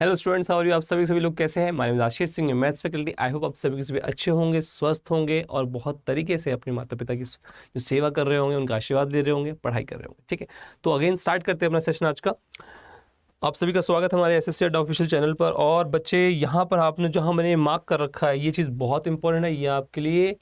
Hello students, how are you? आप सभी लोग कैसे हैं? My name is Ashish Singh, maths faculty. I hope आप सभी के सभी अच्छे होंगे, स्वस्थ होंगे और बहुत तरीके से अपने माता पिता की जो सेवा कर रहे होंगे, उनका आशीर्वाद दे रहे होंगे, पढ़ाई कर रहे होंगे। ठीक है, तो अगेन स्टार्ट करते हैं अपना सेशन आज का। आप सभी का स्वागत है हमारे एसएससी ऑफिशियल चैनल पर। और बच्चे, यहाँ पर आपने जहाँ मैंने मार्क कर रखा है, ये चीज़ बहुत इंपॉर्टेंट है, ये आपके लिए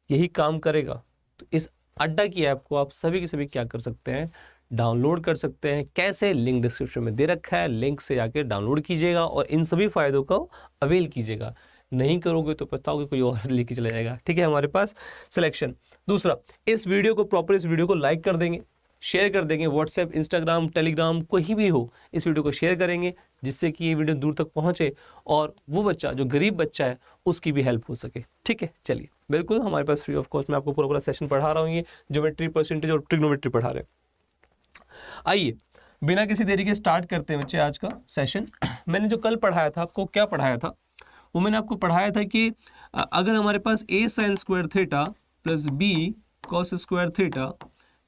यही काम करेगा। तो इस अड्डा की ऐप को आप सभी के सभी क्या कर सकते हैं, डाउनलोड कर सकते हैं। कैसे? लिंक डिस्क्रिप्शन में दे रखा है, लिंक से जाके डाउनलोड कीजिएगा और इन सभी फायदों को अवेल कीजिएगा। नहीं करोगे तो पछताओगे, कोई और लेके चला जाएगा। ठीक है, हमारे पास सिलेक्शन। दूसरा, इस वीडियो को लाइक कर देंगे, शेयर कर देंगे। व्हाट्सएप, इंस्टाग्राम, टेलीग्राम, कोई भी हो, इस वीडियो को शेयर करेंगे जिससे कि ये वीडियो दूर तक पहुंचे और वो बच्चा जो गरीब बच्चा है उसकी भी हेल्प हो सके। ठीक है, चलिए, बिल्कुल हमारे पास फ्री ऑफ कॉस्ट मैं आपको पूरा सेशन पढ़ा रहा हूँ। ये ज्योमेट्री, परसेंटेज और ट्रिग्नोमेट्री पढ़ा रहे हैं। आइए बिना किसी देरी के स्टार्ट करते हैं बच्चे आज का सेशन। मैंने जो कल पढ़ाया था, आपको क्या पढ़ाया था? वो मैंने आपको पढ़ाया था कि अगर हमारे पास a sin square theta plus b cos square theta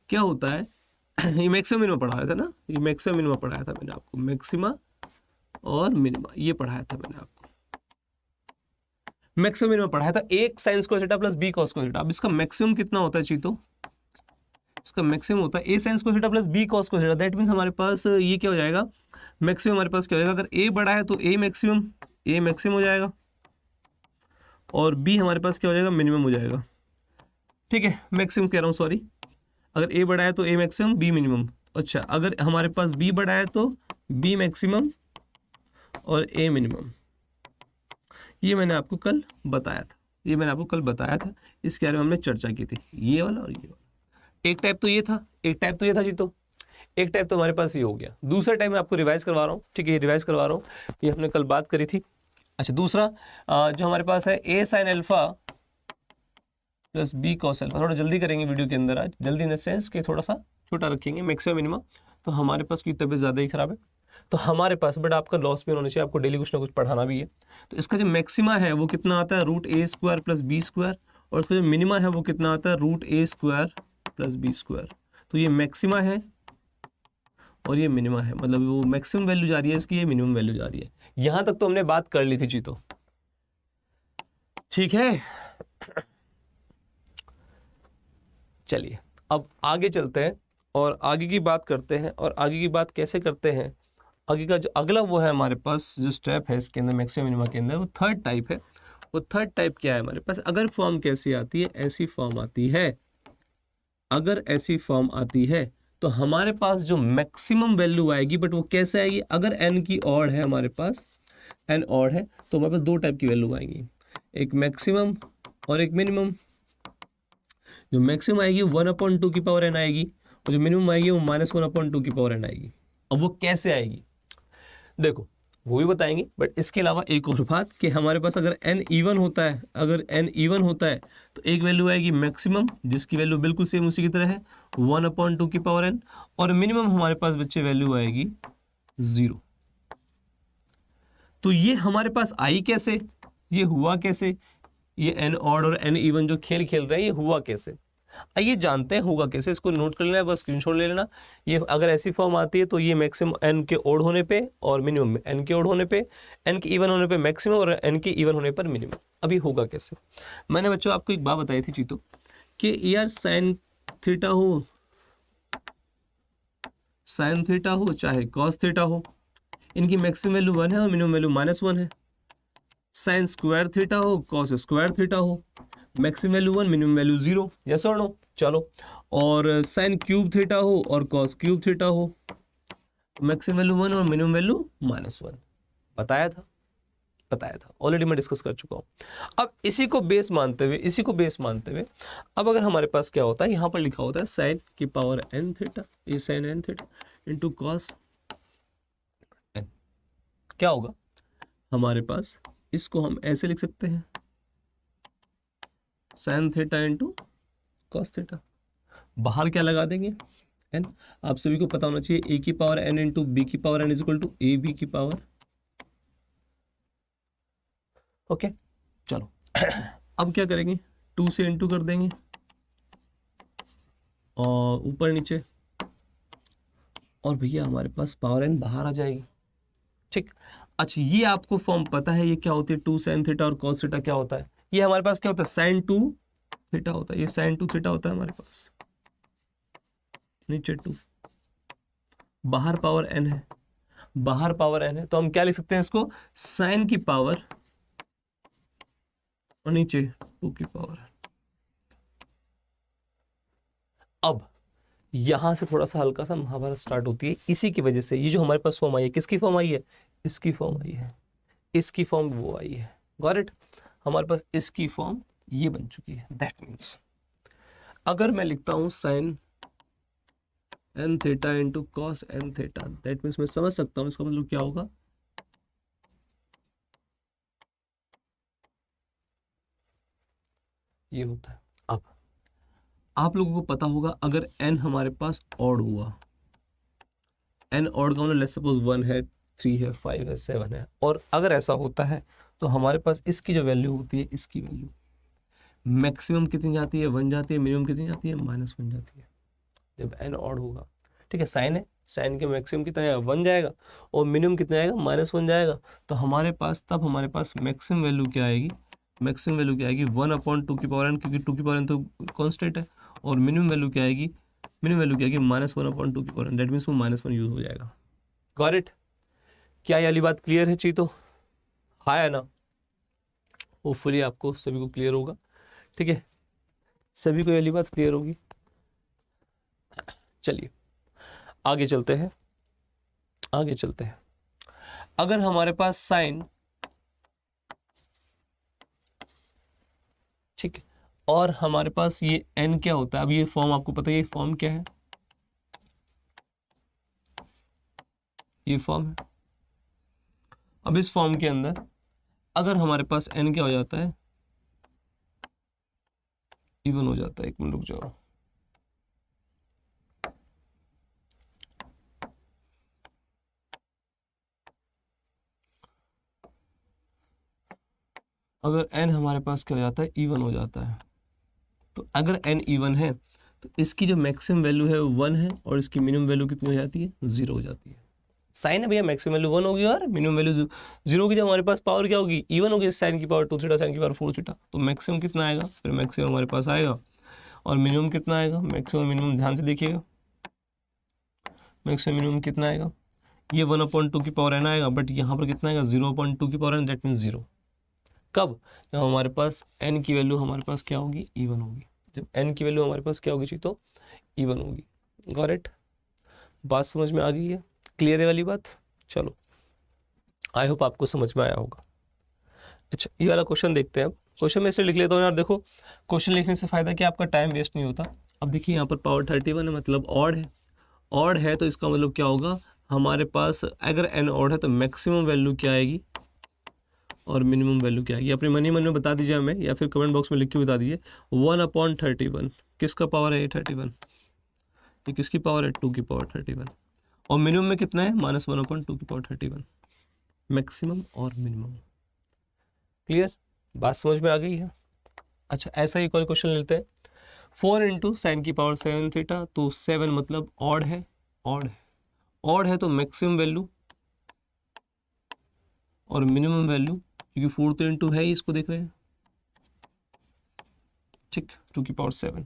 क्या होता है, ये मैक्सिमम मिनिमा पढ़ाया था ना, ये मैक्सिमम मिनिमा पढ़ाया था मैंने आपको, मैक्सिमा और मिनिमा ये पढ़ाया था मैंने आपको। मैक्सिमम मिनिमा पढ़ाया था, एक sin square theta plus b cos square theta. अब इसका मैक्सिमम कितना होता है चीतो? इसका मैक्सिमम होता है a sin square theta plus b cos square theta. That means हमारे पास ये क्या हो जाएगा, मैक्सिमम हमारे पास क्या हो जाएगा, अगर a बड़ा है तो a मैक्सिमम हो जाएगा और b हमारे पास क्या हो जाएगा, मिनिमम हो जाएगा। ठीक है, मैक्सिमम कह रहा हूँ, सॉरी। अगर a बड़ा है तो a मैक्सिमम, b मिनिमम। अच्छा, अगर हमारे पास b बड़ा है तो b मैक्सिमम और a मिनिमम। ये मैंने आपको कल बताया था, इसके बारे में हमने चर्चा की थी, ये वाला और ये वाला। एक टाइप तो ये था जी। तो एक टाइप तो हमारे पास ये हो गया। दूसरा टाइप मैं आपको रिवाइज करवा रहा हूँ। ठीक है, ये रिवाइज करवा रहा हूँ, ये हमने कल बात करी थी। अच्छा, दूसरा जो हमारे पास है a sin alpha plus b cos alpha. थोड़ा जल्दी करेंगे वीडियो के अंदर आज, जल्दी इन द सेंस कि थोड़ा सा छोटा रखेंगे, मैक्सिमम मिनिमम। तो हमारे पास की तबीयत ज़्यादा ही खराब है, तो हमारे पास बट आपका लॉस भी होना चाहिए, आपको डेली कुछ ना कुछ पढ़ाना भी है। तो इसका जो मैक्सिमा है वो कितना आता है, root a square plus b square, और इसका जो मिनिमा है वो कितना आता है, root a square plus b square. तो ये मैक्सिमा है और ये मिनिमा है, मतलब वो मैक्सिमम वैल्यू जा रही है इसकी, ये मिनिमम वैल्यू जा रही है। यहां तक तो हमने बात कर ली थी जी। तो ठीक है, चलिए अब आगे चलते हैं और आगे की बात करते हैं। और आगे की बात कैसे करते हैं, आगे का जो अगला वो है हमारे पास जो स्टेप है इसके अंदर, मैक्सिमम मिनिमा के अंदर, वो थर्ड टाइप है। वो थर्ड टाइप क्या है हमारे पास? अगर फॉर्म कैसी आती है, ऐसी फॉर्म आती है, अगर ऐसी फॉर्म आती है तो हमारे पास जो मैक्सिमम वैल्यू आएगी, बट वो कैसे आएगी, अगर n की ऑड है हमारे पास, n ऑड है तो हमारे पास दो टाइप की वैल्यू आएंगी, एक मैक्सिमम और एक मिनिमम। जो मैक्सिमम आएगी 1/2 की पावर n आएगी और जो मिनिमम आएगी वो -1/2 की पावर n आएगी। अब वो कैसे आएगी देखो, वो भी बताएंगे, बट इसके अलावा एक और बात कि हमारे पास अगर n इवन होता है, तो एक वैल्यू आएगी मैक्सिमम जिसकी वैल्यू बिल्कुल सेम उसी की तरह है 1/2 की पावर n, और मिनिमम हमारे पास बच्चे वैल्यू आएगी 0। तो ये हमारे पास आई कैसे, ये हुआ कैसे, ये n ऑड और n इवन जो खेल खेल रहे हैं ये हुआ कैसे, आइए जानते हैं होगा कैसे। इसको नोट कर लेना है, बस स्क्रीनशॉट ले लेना। ये अगर ऐसी फॉर्म आती है तो ये मैक्सिमम n के ओड होने पे और मिनिमम n के ओड होने पे, n के इवन होने पे मैक्सिमम और n के इवन होने पर मिनिमम। अभी होगा कैसे, मैंने बच्चों आपको एक बात बताई थी चीतो कि यार साइन थीटा हो चाहे कॉस थीटा हो, इनकी मैक्सिमम वैल्यू 1 है और मिनिमम वैल्यू -1 है। साइन स्क्वायर थीटा हो, कॉस स्क्वायर थीटा हो, maximum value 1, minimum value 0। Yes और नो? चलो, और साइन क्यूब थीटा हो और कॉस क्यूब थीटा हो, मैक्सिमम वैल्यू 1 और मिनिमम वैल्यू -1। बताया था ऑलरेडी, मैं डिस्कस कर चुका हूं। अब इसी को बेस मानते हुए अब अगर हमारे पास क्या होता है, यहां पर लिखा होता है साइन की पावर n थीटा, ये sine n theta into cos n, क्या होगा हमारे पास, इसको हम ऐसे लिख सकते हैं sine theta into cos theta. बाहर क्या लगा देंगे, n। आप सभी को पता होना चाहिए a की पावर n इंटू बी की power n is equal to A B की पावर। ओके, चलो अब क्या करेंगे, 2 से इंटू कर देंगे और ऊपर नीचे, और भैया हमारे पास पावर n बाहर आ जाएगी। ठीक, अच्छा ये आपको फॉर्म पता है ये क्या होती है, 2 sin थीटा और cos थीटा क्या होता है, ये हमारे पास क्या होता है sin 2 थीटा होता है, ये sin 2 थीटा होता है हमारे पास, नीचे 2, बाहर पावर n है, बाहर पावर n है, तो हम क्या लिख सकते हैं इसको, sin की पावर और नीचे 2 की पावर। अब यहां से थोड़ा सा हल्का सा महाभारत स्टार्ट होती है, इसी की वजह से ये जो हमारे पास फॉर्म आई है, किसकी फॉर्म आई है, इसकी फॉर्म आई है, इसकी फॉर्म वो आई है, गॉट इट। हमारे पास इसकी फॉर्म ये बन चुकी है। दैट मीन्स अगर मैं लिखता हूं sine N theta into cos N theta, that means मैं समझ सकता हूं इसका मतलब क्या होगा, ये होता है। अब आप लोगों को पता होगा अगर n हमारे पास ऑड हुआ, n ऑड का मतलब लेट्स सपोज 1 है, 3 है, 5 है, 7 है, और अगर ऐसा होता है तो हमारे पास इसकी जो वैल्यू होती है, इसकी वैल्यू मैक्सिमम कितनी जाती है, 1 जाती है, मिनिमम कितनी जाती है, -1 जाती है जब n ऑड होगा। ठीक है, साइन है, साइन के मैक्सिमम कितना आएगा, 1 जाएगा, और मिनिमम कितना आएगा, -1 जाएगा। तो हमारे पास तब हमारे पास मैक्सिमम वैल्यू क्या आएगी, मैक्सिमम वैल्यू क्या आएगी, 1/2 की पावर n, क्योंकि 2 की पावर n तो कांस्टेंट है, और मिनिमम वैल्यू क्या आएगी, मिनिमम वैल्यू क्या आएगी, -1/2 की पावर n, दैट मीन्स वो -1 यूज हो जाएगा। Got it. क्या ये वाली बात क्लियर है चीतो, हाँ है ना, होपफुली आपको सभी को क्लियर होगा। ठीक है, सभी को ये वाली बात क्लियर होगी। चलिए आगे चलते हैं, आगे चलते हैं। अगर हमारे पास साइन, ठीक है, और हमारे पास ये n क्या होता है, अब ये फॉर्म आपको पता है, ये फॉर्म क्या है, ये फॉर्म है। अब इस फॉर्म के अंदर अगर हमारे पास n क्या हो जाता है, इवन हो जाता है, एक मिनट रुक जाओ, अगर n हमारे पास क्या हो जाता है, इवन हो जाता है, तो अगर n इवन है तो इसकी जो मैक्सिमम वैल्यू है 1 है, और इसकी मिनिमम वैल्यू कितनी हो जाती है, 0 हो जाती है। साइन है भैया, मैक्सिमम वैल्यू 1 होगी और मिनिमम वैल्यू 0 होगी, जब हमारे पास पावर क्या होगी, इवन होगी, साइन की पावर 2 थीटा, साइन की पावर 4 थीटा, तो मैक्सिमम कितना आएगा, फिर मैक्सिमम हमारे पास आएगा, और मिनिमम कितना आएगा, मैक्सिमम मिनिमम ध्यान से देखिएगा, मैक्सिमम मिनिमम कितना आएगा, ये 1/2 की पावर n आएगा, बट यहाँ पर कितना आएगा, 0/2 की पावर n, दैट मीन्स 0। कब, जब हमारे पास n की वैल्यू हमारे पास क्या होगी, इवन होगी, जब n की वैल्यू हमारे पास क्या होगी, तो इवन होगी। गॉट इट, बात समझ में आ गई है, क्लियर है वाली बात। चलो आई होप आपको समझ में आया होगा। अच्छा ये वाला क्वेश्चन देखते हैं। अब क्वेश्चन में इसलिए लिख लेता हूँ यार, देखो क्वेश्चन लिखने से फ़ायदा क्या, आपका टाइम वेस्ट नहीं होता। अब देखिए यहाँ पर पावर 31 है, मतलब ऑड है, ऑड है तो इसका मतलब क्या होगा, हमारे पास अगर n ऑड है तो मैक्सिमम वैल्यू क्या आएगी और मिनिमम वैल्यू क्या आएगी, अपने मन ही मन में बता दीजिए हमें, या फिर कमेंट बॉक्स में लिख के बता दीजिए। 1/31 किसका पावर है, 31, ये किसकी पावर है, 2 की पावर 31, और मिनिमम में कितना है, -1/2 की पावर 31, मैक्सिमम और मिनिमम। क्लियर, बात समझ में आ गई है। अच्छा ऐसा ही एक और क्वेश्चन लेते हैं, 4 इंटू साइन की पावर 7 थीटा, तो 7 मतलब ऑड है, ऑड है, ऑड है तो मैक्सिमम वैल्यू और मिनिमम वैल्यू, क्योंकि 4 तो इंटू है ही, इसको देख रहे हैं, ठीक, 2 की पावर 7,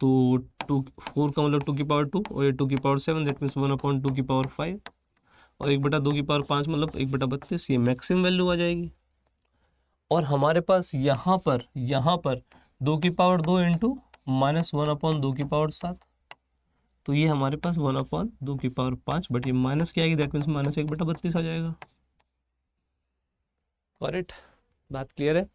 तो 4 का मतलब 2 की पावर 2, और ये 2 की पावर 7, दैट मीन्स 1/2 की पावर 5, और 1/2 की पावर 5 मतलब 1/32, ये मैक्सिमम वैल्यू आ जाएगी। और हमारे पास यहाँ पर 2 की पावर 2 इंटू -1/2 की पावर 7, तो ये हमारे पास 1/2 की पावर 5, बट ये माइनस क्या आएगी, दैट मीन्स -1/32 आ जाएगा। करेक्ट, बात क्लियर है।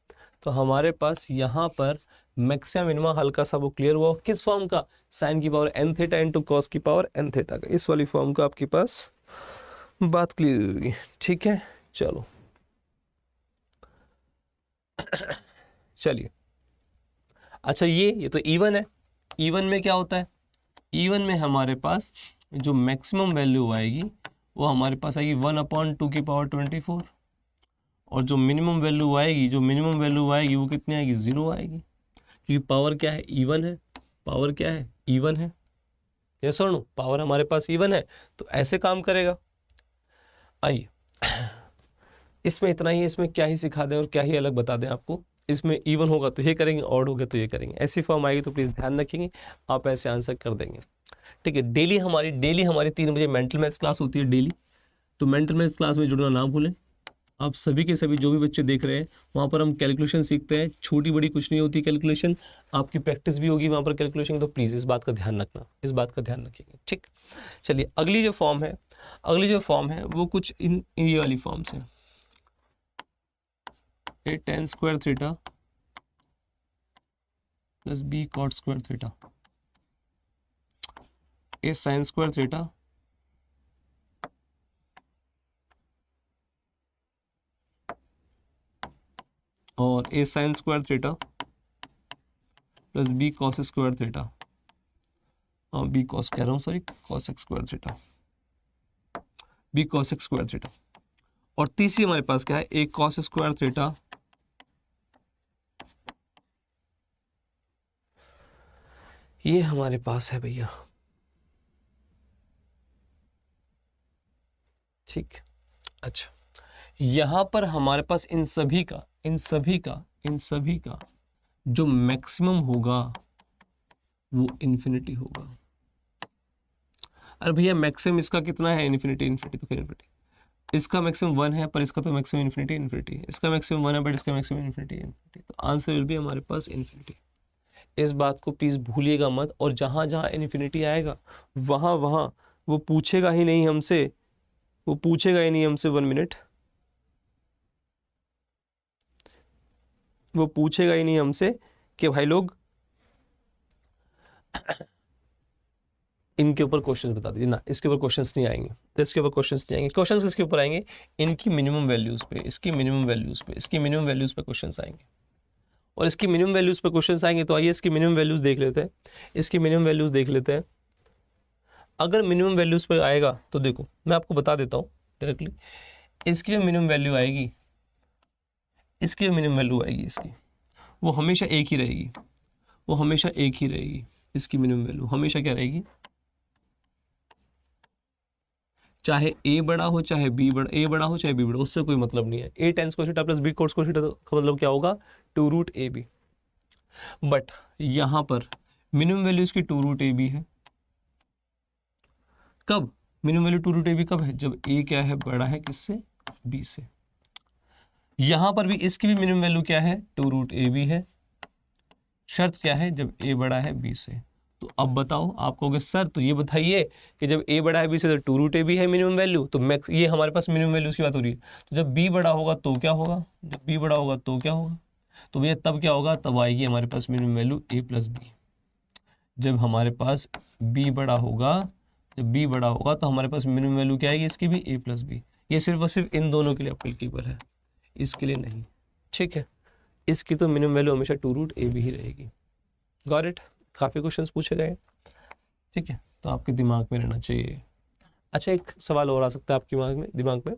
तो हमारे पास यहाँ पर मैक्सिमम मिनिमम हल्का सा वो क्लियर हुआ, किस फॉर्म का, साइन की power n theta into cos की पावर n थीटा का, इस वाली फॉर्म का आपके पास बात क्लियर होगी। ठीक है चलो चलिए। अच्छा ये तो इवन है, इवन में क्या होता है, इवन में हमारे पास जो मैक्सिमम वैल्यू आएगी वो हमारे पास आएगी 1/2 की पावर 24, और जो मिनिमम वैल्यू आएगी, वो कितनी आएगी, 0 आएगी, क्योंकि पावर क्या है, इवन है, पावर क्या है, इवन है, यस और नो, पावर हमारे पास इवन है, तो ऐसे काम करेगा। आइए इसमें इतना ही है, इसमें क्या ही सिखा दें और क्या ही अलग बता दें आपको। इसमें इवन होगा तो ये करेंगे, ऑड होगा तो ये करेंगे, ऐसी फॉर्म आएगी तो प्लीज़ ध्यान रखेंगे, आप ऐसे आंसर कर देंगे। ठीक है, डेली हमारी 3 बजे मेंटल मैथ्स क्लास होती है डेली, तो मेंटल मैथ्स क्लास में जुड़ना ना भूलें। आप सभी के सभी जो भी बच्चे देख रहे हैं, वहाँ पर हम कैलकुलेशन सीखते हैं, छोटी बड़ी कुछ नहीं होती कैलकुलेशन, आपकी प्रैक्टिस भी होगी वहाँ पर कैलकुलेशन, तो प्लीज़ इस बात का ध्यान रखना, इस बात का ध्यान रखिएगा। ठीक, चलिए अगली जो फॉर्म है वो कुछ ये वाली फॉर्म्स है, a tan square theta plus b cot square theta, a sine square theta और a sine square theta plus b cos square theta, और बी कॉस कह रहा हूँ sorry, cos x square theta, b cos x square theta. और तीसरी हमारे पास क्या है, ए कॉस स्क्वायर थीटा ये हमारे पास है भैया। ठीक, अच्छा यहां पर हमारे पास इन सभी का जो मैक्सिमम होगा वो इन्फिनिटी होगा। अरे भैया मैक्सिमम इसका कितना है, इन्फिनिटी तो फिर इन्फिनिटी, इसका मैक्सिमम 1 है पर इसका तो मैक्सिमम इन्फिनिटी, इसका मैक्सिमम 1 है बट इसका मैक्सिमम इन्फिनिटी, तो आंसर विल बी हमारे पास इन्फिनिटी। इस बात को प्लीज भूलिएगा मत, और जहां जहां इन्फिनिटी आएगा वहां वो पूछेगा ही नहीं हमसे, 1 मिनट, वो पूछेगा ही नहीं हमसे कि भाई लोग इनके ऊपर क्वेश्चंस बता दीजिए ना, इसके ऊपर क्वेश्चंस नहीं आएंगे, तो इसके ऊपर क्वेश्चंस नहीं आएंगे। क्वेश्चंस किसके ऊपर आएंगे, इनकी मिनिमम वैल्यूज पे, इसकी मिनिमम वैल्यूज पे क्वेश्चंस आएंगे, और इसकी मिनिमम वैल्यूज पे क्वेश्चंस आएंगे। तो आइए इसकी मिनिमम वैल्यूज देख लेते हैं, अगर मिनिमम वैल्यूज पे आएगा तो देखो मैं आपको बता देता हूँ डायरेक्टली, इसकी जो मिनिमम वैल्यू आएगी, इसकी वो हमेशा एक ही रहेगी, इसकी मिनिमम वैल्यू हमेशा क्या रहेगी, चाहे a बड़ा हो चाहे b बड़ा, a बड़ा हो चाहे b बड़ा, उससे कोई मतलब नहीं है। a tan square theta plus b cos square theta का मतलब क्या होगा, 2√ab। बट यहां पर मिनिमम वैल्यू इसकी 2√ab है। कब मिनिमम वैल्यू 2√ab कब है, जब a क्या है, बड़ा है किससे, b से। यहां पर भी इसकी भी मिनिमम वैल्यू क्या है, 2√ab है। शर्त क्या है, जब a बड़ा है b से। तो अब बताओ, आप कहोगे सर तो ये बताइए कि जब a बड़ा है b से तो 2√ab है मिनिमम वैल्यू, तो मैक्स ये हमारे पास मिनिमम वैल्यूज की बात हो रही है। तो जब b बड़ा होगा तो क्या होगा, तो भैया तब क्या होगा, तब आएगी हमारे पास minimum value a plus b. जब हमारे पास b बड़ा होगा तो हमारे पास मिनिमम वैल्यू क्या आएगी, इसकी भी a प्लस बी। ये सिर्फ और सिर्फ इन दोनों के लिए एप्लीकेबल है, इसके लिए नहीं। ठीक है, इसकी तो मिनिमम वैल्यू हमेशा 2√ab ही रहेगी। गॉट इट, काफ़ी क्वेश्चंस पूछे गए। ठीक है, तो आपके दिमाग में रहना चाहिए। अच्छा एक सवाल और आ सकता है आपके दिमाग में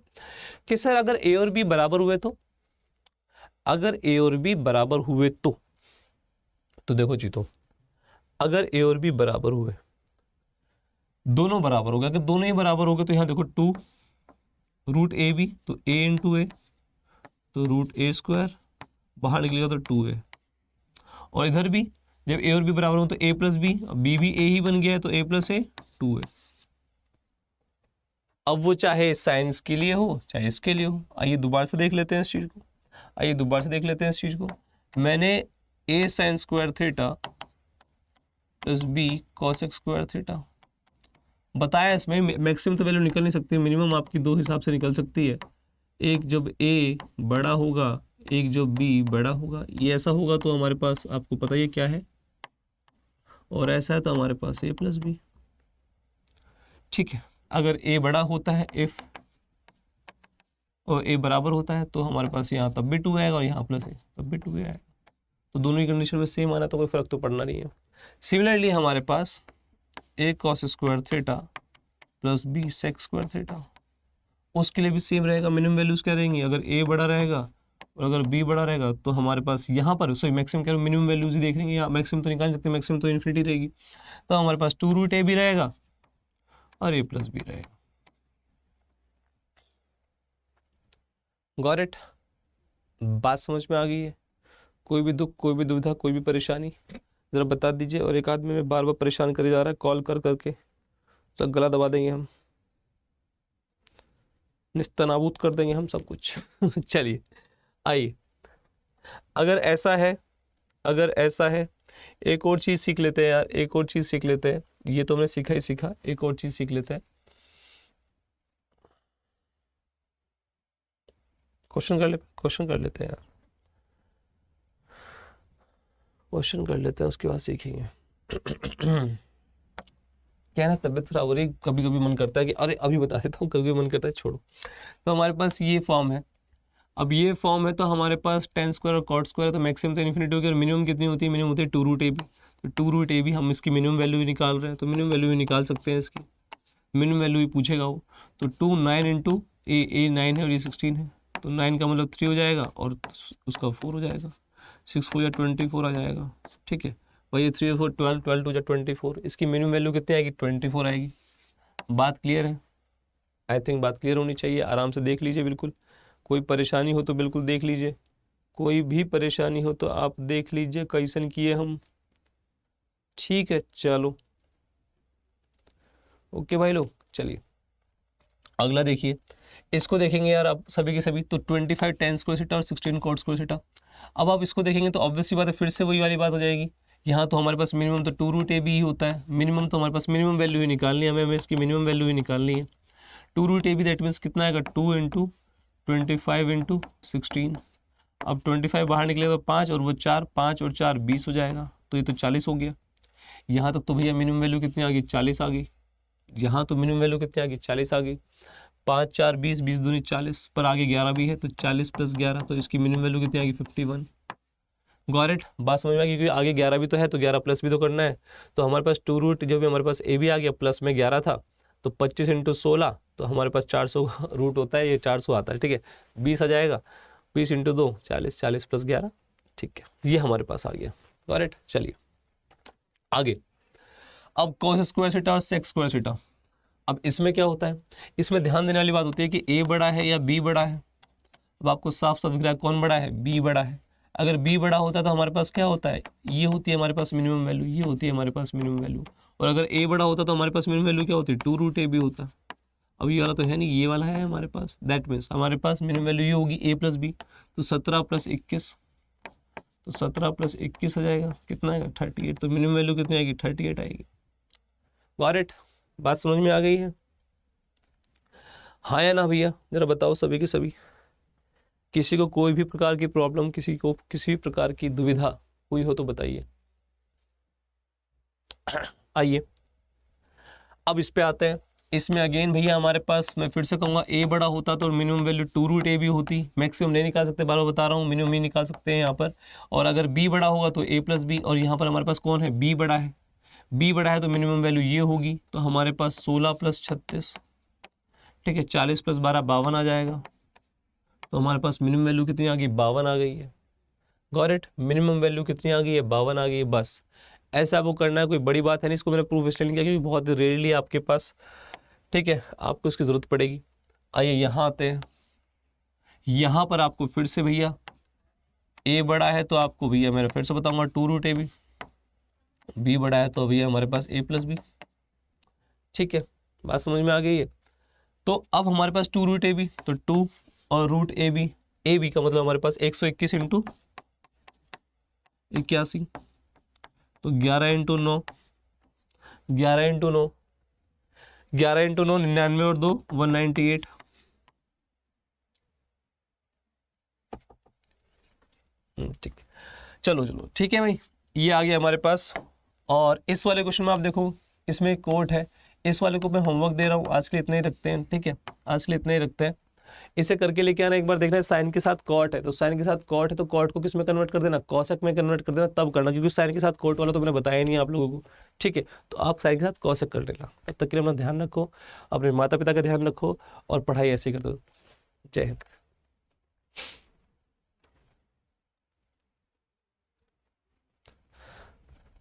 कि सर अगर a और b बराबर हुए तो, तो देखो जीतो, अगर a और b बराबर हुए, दोनों बराबर हो गए, अगर दोनों ही बराबर हो गए तो यहाँ देखो 2√ab, तो a इंटू ए तो √a स्क्वायर, बाहर निकलेगा तो 2a, और इधर भी जब a और b बराबर हो तो a प्लस बी, b भी a ही बन गया है तो a प्लस a 2a। अब वो चाहे साइंस के लिए हो चाहे इसके लिए हो। आइए दोबारा से देख लेते हैं इस चीज को, मैंने a sign square theta plus b cos x square theta बताया। इसमें मैक्सिमम तो वैल्यू निकल नहीं सकती, मिनिमम आपकी 2 हिसाब से निकल सकती है, एक जब a बड़ा होगा, एक जो b बड़ा होगा। ये ऐसा होगा तो हमारे पास आपको पता ही क्या है, और ऐसा है तो हमारे पास a प्लस बी। ठीक है, अगर a बड़ा होता है इफ और a बराबर होता है तो हमारे पास यहाँ तब भी 2 आएगा और यहाँ प्लस a तब भी 2 आएगा, तो दोनों ही कंडीशन में सेम आना तो कोई फर्क तो पड़ना नहीं है। सिमिलरली हमारे पास a cos square theta plus b sec square theta, उसके लिए भी सेम रहेगा। मिनिमम वैल्यूज क्या रहेंगी, अगर a बड़ा रहेगा और अगर b बड़ा रहेगा तो हमारे पास यहाँ पर सॉरी मैक्सिमम क्या मिनिमम वैल्यूज ही देख लेंगे, यहाँ मैक्सिमम तो निकाल सकते हैं, मैक्सिमम तो इन्फिनिटी रहेगी, तो हमारे पास 2√a भी रहेगा और a प्लस बी रहेगा। Got it? बात समझ में आ गई है? कोई भी दुख, कोई भी दुविधा, कोई भी परेशानी ज़रा बता दीजिए। और एक आदमी में बार बार परेशान करे जा रहा है, कॉल कर करके सब गला दबा देंगे हम, निस्तनाबूद कर देंगे हम सब कुछ। चलिए आइए, अगर ऐसा है, अगर ऐसा है, एक और चीज़ सीख लेते हैं यार, एक और चीज़ सीख लेते हैं। ये तो हमने सीखा ही सीखा, एक और चीज़ सीख लेते हैं। क्वेश्चन कर लेते हैं यार, क्वेश्चन कर लेते हैं, उसके बाद सीखेंगे। क्या है ना, तबियत खराब हो रही है, कभी कभी मन करता है कि अरे अभी बता देता हूँ, कभी कभी मन करता है छोड़ो। तो हमारे पास ये फॉर्म है, अब ये फॉर्म है तो हमारे पास टेन स्क्वायर और कॉट स्क्वायर है, तो मैक्सिमम तो इन्फिनिटी होगी और मिनिमम कितनी होती है? मिनिमम होती है 2√ab। तो 2√ab हम इसकी मिनिमम वैल्यू ही निकाल रहे हैं, तो मिनिमम वैल्यू ही निकाल सकते हैं इसकी, मिनिमम वैल्यू ही पूछेगा वो। तो 2 9 इंटू ए 9 है और ये 16 है, तो 9 का मतलब 3 हो जाएगा और उसका 4 हो जाएगा, 6 4 या 24 आ जाएगा। ठीक है भाई, ये 3 4 12 12 2 या 24, इसकी मिनिमम वैल्यू कितनी आएगी? 24 आएगी। बात क्लियर है? आई थिंक बात क्लियर होनी चाहिए। आराम से देख लीजिए, बिल्कुल कोई परेशानी हो तो बिल्कुल देख लीजिए, कोई भी परेशानी हो तो आप देख लीजिए, कैसन किए हम। ठीक है चलो, ओके भाई लोग, चलिए अगला देखिए, इसको देखेंगे यार आप सभी के सभी। तो 25 टेन स्क्वायर थीटा और 16 कॉट स्क्वायर थीटा। अब आप इसको देखेंगे तो ऑब्वियसली बात है, फिर से वही वाली बात हो जाएगी। यहाँ तो हमारे पास मिनिमम तो 2√ab ही होता है, मिनिमम तो हमारे पास मिनिमम वैल्यू ही निकालनी है, हमें इसकी मिनिमम वैल्यू ही निकालनी है। 2√ab दैट मीन्स कितना आएगा? 2 इंटू 25 इंटू 16। अब 25 बाहर निकलेगा तो 5 और वो 4, 5 और 4 20 हो जाएगा, तो ये तो 40 हो गया। यहाँ तक तो भैया मिनिमम वैल्यू कितनी आ गई? 40 आ गई। यहाँ तो मिनिमम वैल्यू कितनी आ गई? 40 आ गई। 5 4 20, 20 दूनी 40, पर आगे 11 भी है, तो 40 + 11, तो इसकी मिनिमम वैल्यू कितनी आ गई? 51। Got it? बात समझ में आ गई? क्योंकि आगे 11 भी तो है, तो 11 प्लस भी तो करना है। तो हमारे पास 2 जो भी हमारे पास ए भी आ गया, प्लस में 11 था, तो 25 इंटू 16, तो हमारे पास 400 रूट होता है, ये 400 आता है। ठीक है, 20 आ जाएगा, 20 इंटू 2 40, 40 + 11। ठीक है, ये हमारे पास आ गया। Got it? चलिए आगे, अब कॉस स्क्वायर थीटा और सेक स्क्वायर थीटा। अब इसमें क्या होता है, इसमें ध्यान देने वाली बात होती है कि ए बड़ा है या बी बड़ा है। अब आपको साफ साफ दिख रहा है कौन बड़ा है? बी बड़ा है। अगर बी बड़ा होता है तो हमारे पास क्या होता है? ये होती है हमारे पास मिनिमम वैल्यू, ये होती है हमारे पास मिनिमम वैल्यू। और अगर ए बड़ा होता तो हमारे पास मिनिमम वैल्यू क्या होती है? 2√ab होता। अब ये वाला तो है नहीं, ये वाला है हमारे पास, दैट मीन्स हमारे पास मिनिमम वैल्यू ये होगी a + b। तो 17 + 21, तो 17 + 21 हो जाएगा, कितना आएगा? 38। तो मिनिमम वैल्यू कितनी आएगी? 38 आएगी। Got it? बात समझ में आ गई है? हाँ या ना भैया, जरा बताओ सभी के सभी। किसी को कोई भी प्रकार की प्रॉब्लम, किसी को किसी भी प्रकार की दुविधा हुई हो तो बताइए। आइए अब इस पे आते हैं। इसमें अगेन भैया हमारे पास, मैं फिर से कहूँगा, ए बड़ा होता तो मिनिमम वैल्यू 2√ab होती। मैक्सिमम नहीं निकाल सकते, बार बार बता रहा हूँ, मिनिमम ही निकाल सकते हैं यहाँ पर। और अगर बी बड़ा होगा तो a + b, और यहाँ पर हमारे पास कौन है? बी बड़ा है। बी बड़ा है तो मिनिमम वैल्यू ये होगी, तो हमारे पास 16 + 36, ठीक है, 40 + 12 52 आ जाएगा। तो हमारे पास मिनिमम वैल्यू कितनी आ गई? 52 आ गई है। Got it? मिनिमम वैल्यू कितनी आ गई है? 52 आ गई है। बस ऐसा आपको करना है, कोई बड़ी बात है नहीं। इसको मैंने प्रूफ इसलिए नहीं किया क्योंकि बहुत रेयरली आपके पास, ठीक है, आपको इसकी ज़रूरत पड़ेगी। आइए यहाँ आते हैं। यहाँ पर आपको फिर से भैया ए बड़ा है तो आपको भैया मैं फिर से बताऊंगा 2√ab। बी बड़ा है तो भैया हमारे पास a + b। ठीक है, बात समझ में आ गई है? तो अब हमारे पास 2√ab, तो 2 और √ab, ab का मतलब हमारे पास 121 इंटू 81, तो 11 इंटू 9, 11 इंटू 9, 11 इंटू 9 99 और 2 198। ठीक, चलो चलो ठीक है भाई, ये आ गया हमारे पास। और इस वाले क्वेश्चन में आप देखो, इसमें कोट है। इस वाले को मैं होमवर्क दे रहा हूँ, आज के लिए इतना ही रखते हैं। ठीक है, आज के लिए इतना ही रखते हैं। इसे करके लेके आना, एक बार देखना है साइन के साथ कॉट है, तो साइन के साथ कॉट है तो कॉट को किस में कन्वर्ट कर देना? कॉसेक में कन्वर्ट कर देना, तब करना, क्योंकि साइन के साथ कॉट वाला तो मैंने बताया नहीं आप लोगों को। ठीक है, तो आप साइन के साथ कॉसेक कर लेना। तब तक के लिए अपना ध्यान रखो, अपने माता पिता का ध्यान रखो और पढ़ाई ऐसे कर दो। जय हिंद।